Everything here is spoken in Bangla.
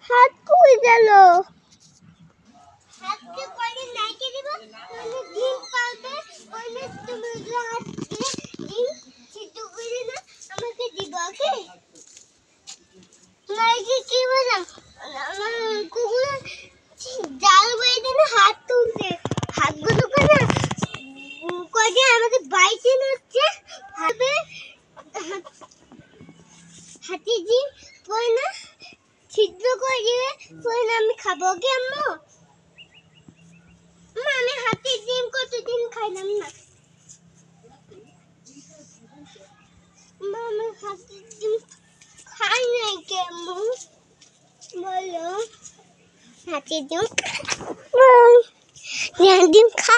হাত কই গেল? হাতকে কইলে নাইকে দিব, মানে ডিম পাবে, কইলে তুমি হাতকে ডিম সিদ্ধ করে না আমাকে দিব, ওকে? নাইকে কি বলা? আমার কুকুর জাল বাইতে না হাত তুলছে, হাতগুলো না কইলে আমাদের বাইতে নাচ্ছে, ভাবে হাতি ডিম কই না সিদ্ধ করে দিবে, কই না আমি খাবো, কি আম্মু? আমি হাতির ডিম কতদিন খাইলাম না। আমি হাতির ডিম খাই নাই কেমন বলো? হাতির ডিম ডিম খা।